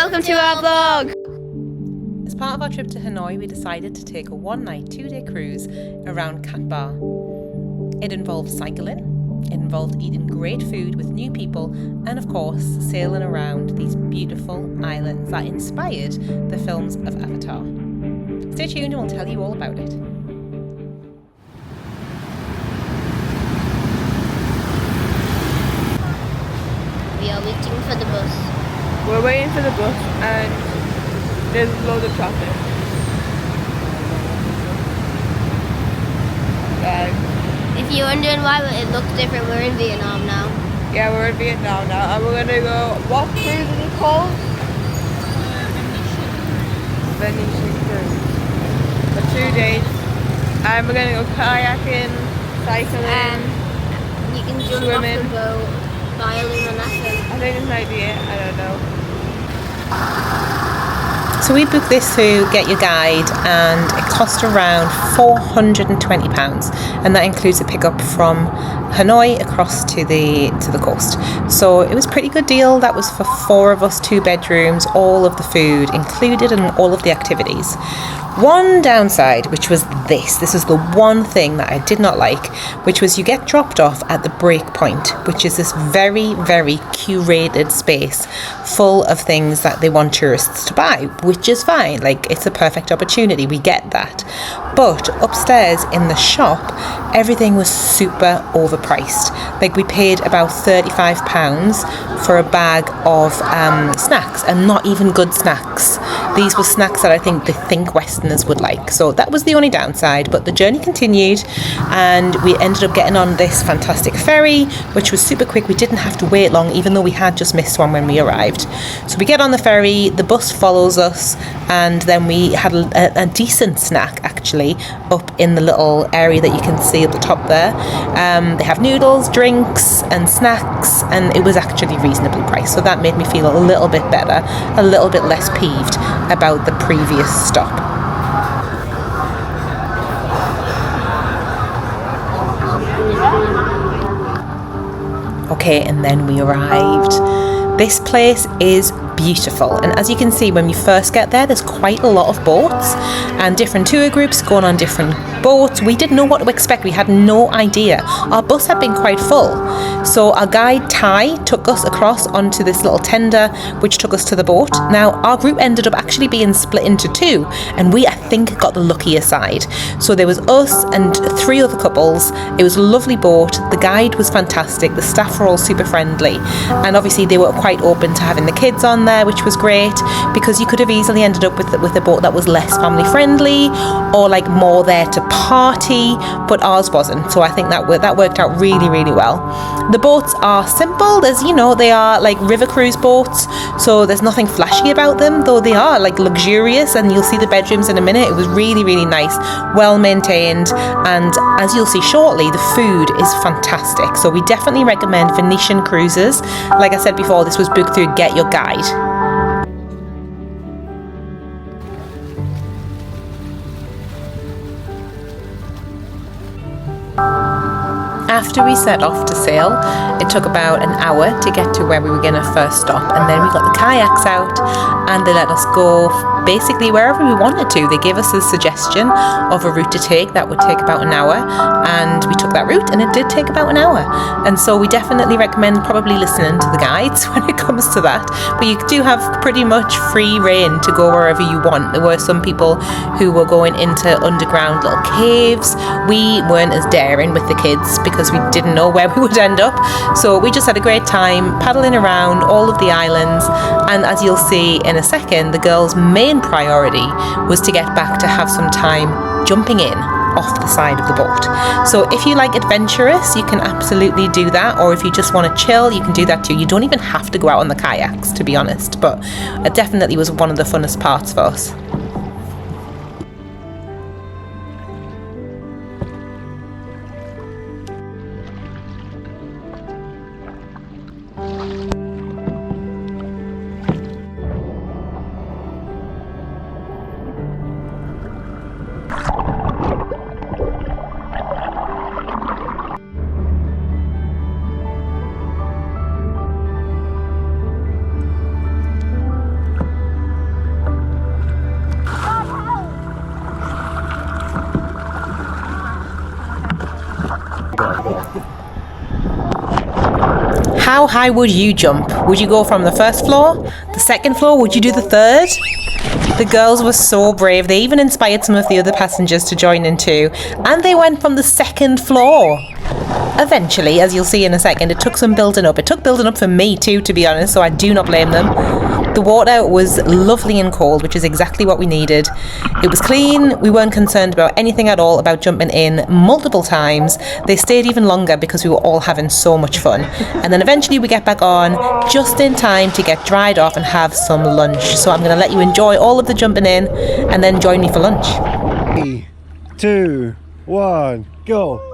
welcome to our vlog! As part of our trip to Hanoi, we decided to take a one-night, two-day cruise around Cat Bar. It involved cycling, it involved eating great food with new people, and of course, sailing around these beautiful islands that inspired the films of Avatar. Stay tuned and we'll tell you all about it. We are waiting for the bus. We're waiting for the bus and there's loads of traffic. If you're wondering why it looks different, we're in Vietnam now. Yeah, we're in Vietnam now and we're gonna go, what cruise is it called? Venician Cruises. For 2 days. And we're gonna go kayaking, cycling, You can jump swimming. off the boat, violin and lesson. I think it's might be it, I don't know. So we booked this through Get Your Guide and it cost around £420, and that includes a pickup from Hanoi across to the coast. So it was a pretty good deal. That was for 4 of us, 2 bedrooms, all of the food included and all of the activities. One downside, which was this is the one thing that I did not like, which was you get dropped off at the break point, which is this very, very curated space full of things that they want tourists to buy, which is fine. Like, it's a perfect opportunity, we get that. But upstairs in the shop, everything was super overpriced. Like, we paid about £35 for a bag of snacks, and not even good snacks. These were snacks that I think Westerners would like. So that was the only downside, but the journey continued and we ended up getting on this fantastic ferry, which was super quick. We didn't have to wait long, even though we had just missed one when we arrived. So we get on the ferry, the bus follows us, and then we had a decent snack actually up in the little area that you can see at the top there. They have noodles, drinks and snacks, and it was actually reasonably priced, so that made me feel a little bit better, a little bit less peeved about the previous stop. Okay, and then we arrived. This place is beautiful, and as you can see, when you first get there, there's quite a lot of boats and different tour groups going on different boats. We didn't know what to expect. We had no idea. Our bus had been quite full, so our guide Ty took us across onto this little tender which took us to the boat. Now our group ended up actually being split into 2, and we, I think, got the luckier side. So there was us and 3 other couples. It was a lovely boat. The guide was fantastic, the staff were all super friendly, and obviously they were quite open to having the kids on there, which was great, because you could have easily ended up with a boat that was less family friendly or like more there to party, but ours wasn't. So I think that worked out really, really well. The boats are simple. There's, they are like river cruise boats, so there's nothing flashy about them, though they are like luxurious, and you'll see the bedrooms in a minute. It was really, really nice, well maintained, and as you'll see shortly, the food is fantastic. So we definitely recommend Venician Cruises. Like I said before, this was booked through Get Your Guide. After we set off to sail, it took about an hour to get to where we were going to first stop, and then we got the kayaks out and they let us go basically wherever we wanted to. They gave us a suggestion of a route to take that would take about an hour, and we took that route, and it did take about an hour. And so we definitely recommend probably listening to the guides when it comes to that, but you do have pretty much free reign to go wherever you want. There were some people who were going into underground little caves. We weren't as daring with the kids because we didn't know where we would end up, so we just had a great time paddling around all of the islands. And as you'll see in a second, the girls' main priority was to get back to have some time jumping in off the side of the boat. So if you like adventurous, you can absolutely do that, or if you just want to chill, you can do that too. You don't even have to go out on the kayaks, to be honest, but it definitely was one of the funnest parts for us. how high would you jump? Would you go from the first floor, the second floor? Would you do the third? The girls were so brave. They even inspired some of the other passengers to join in too. And they went from the second floor. Eventually, as you'll see in a second, it took some building up. It took building up for me too, to be honest, so I do not blame them. The water was lovely and cold, which is exactly what we needed. It was clean. We weren't concerned about anything at all about jumping in multiple times. They stayed even longer because we were all having so much fun. And then eventually we get back on just in time to get dried off and have some lunch. So I'm going to let you enjoy all of the jumping in and then join me for lunch. 3, 2, 1, go.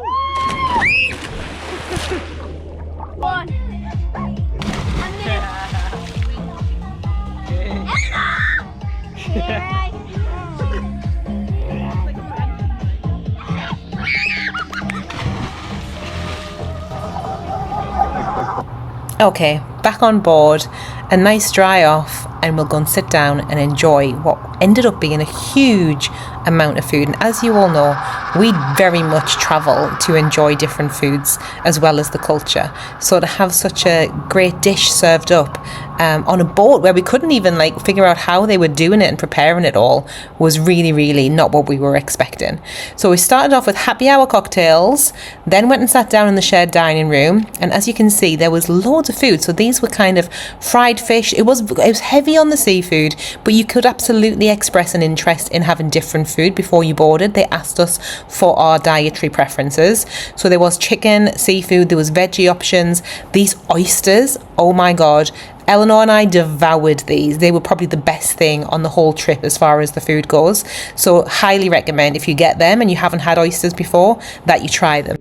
Okay, back on board, a nice dry off, and we'll go and sit down and enjoy what ended up being a huge amount of food. And as you all know, we very much travel to enjoy different foods as well as the culture. So to have such a great dish served up on a boat where we couldn't even figure out how they were doing it and preparing it all was really, really not what we were expecting. So we started off with happy hour cocktails, then went and sat down in the shared dining room, and as you can see, there was loads of food. So these were kind of fried fish. It was heavy on the seafood, but you could absolutely express an interest in having different food before you boarded. They asked us for our dietary preferences. So there was chicken, seafood, there was veggie options. These oysters, oh my god, Eleanor and I devoured these. They were probably the best thing on the whole trip as far as the food goes. So highly recommend, if you get them and you haven't had oysters before, that you try them.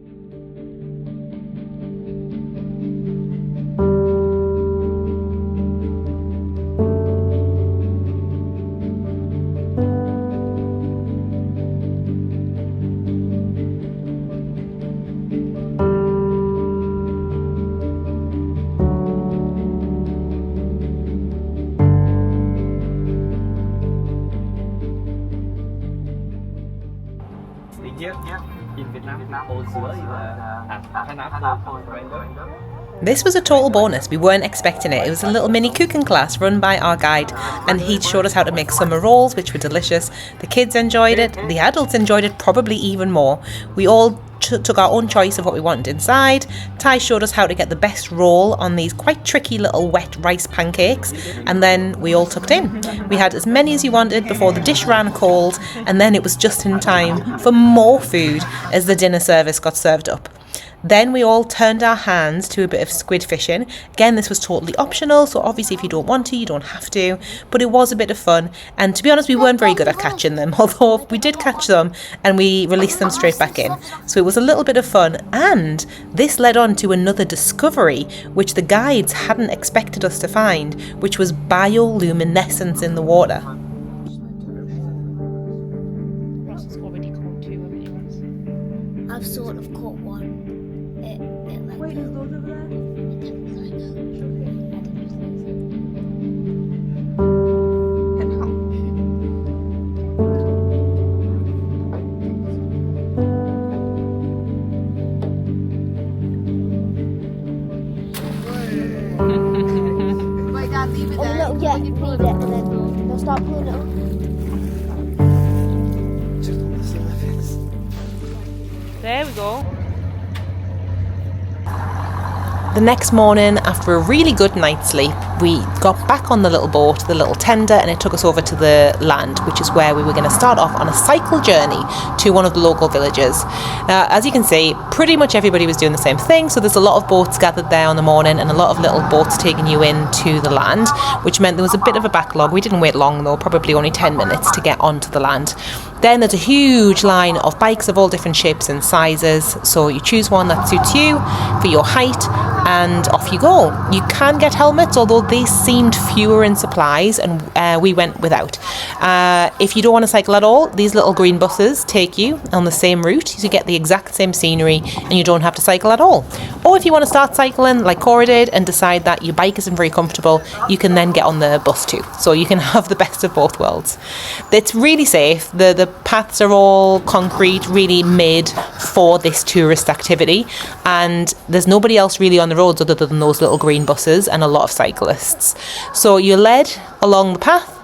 This was a total bonus. We weren't expecting it. It was a little mini cooking class run by our guide, and he showed us how to make summer rolls, which were delicious. The kids enjoyed it. The adults enjoyed it probably even more. We all took our own choice of what we wanted inside. Ty showed us how to get the best roll on these quite tricky little wet rice pancakes, and then we all tucked in. We had as many as you wanted before the dish ran cold, and then it was just in time for more food as the dinner service got served up. Then we all turned our hands to a bit of squid fishing. Again, this was totally optional, so obviously if you don't want to, you don't have to, but it was a bit of fun. And to be honest, we weren't very good at catching them, although we did catch them and we released them straight back in. So it was a little bit of fun, and this led on to another discovery which the guides hadn't expected us to find, which was bioluminescence in the water. I've sort of caught one. Wait, there's loads over there? Wait, Dad, leave it there. No, yeah, leave it and then they'll start pulling it up. There we go. The next morning, after a really good night's sleep, we got back on the little boat, the little tender, and it took us over to the land, which is where we were going to start off on a cycle journey to one of the local villages. Now, as you can see, pretty much everybody was doing the same thing, so there's a lot of boats gathered there in the morning and a lot of little boats taking you into the land, which meant there was a bit of a backlog. We didn't wait long though, probably only 10 minutes to get onto the land. Then there's a huge line of bikes of all different shapes and sizes, so you choose one that suits you for your height, and off you go. You can get helmets, although they seemed fewer in supplies, and we went without. If you don't want to cycle at all, these little green buses take you on the same route, so you get the exact same scenery and you don't have to cycle at all. Or if you want to start cycling like Cora did and decide that your bike isn't very comfortable, you can then get on the bus too. So you can have the best of both worlds. It's really safe. The paths are all concrete, really made for this tourist activity, and there's nobody else really on the roads other than those little green buses and a lot of cyclists. So you're led along the path,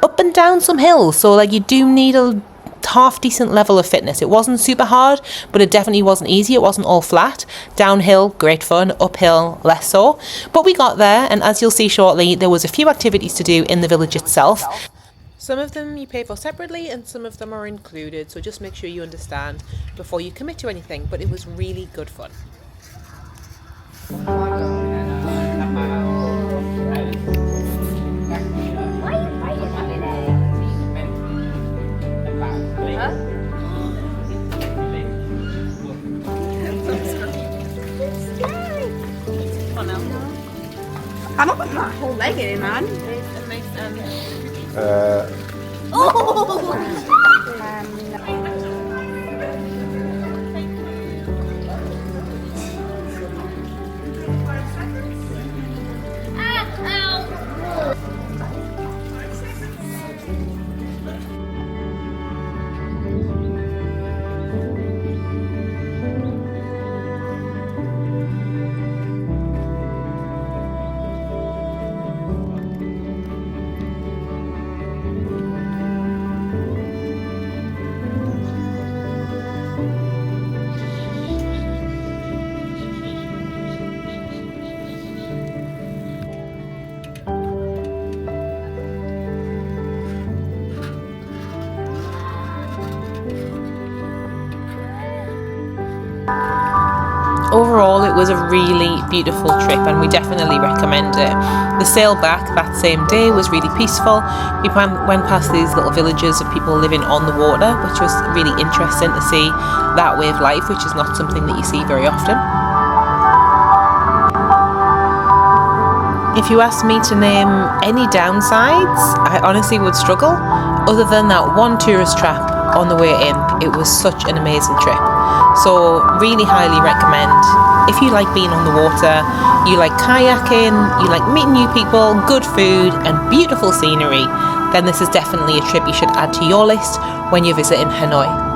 up and down some hills, so like you do need a half decent level of fitness. It wasn't super hard, but it definitely wasn't easy. It wasn't all flat. Downhill, great fun. Uphill, less so. But we got there, and as you'll see shortly, there was a few activities to do in the village itself. Some of them you pay for separately and some of them are included, so just make sure you understand before you commit to anything, but it was really good fun. I'm not putting my whole leg in it, man. Overall, it was a really beautiful trip and we definitely recommend it. The sail back that same day was really peaceful. We went past these little villages of people living on the water, which was really interesting to see that way of life, which is not something that you see very often. If you asked me to name any downsides, I honestly would struggle. Other than that one tourist trap on the way in, it was such an amazing trip. So really highly recommend. If you like being on the water, you like kayaking, you like meeting new people, good food and beautiful scenery, then this is definitely a trip you should add to your list when you're visiting Hanoi.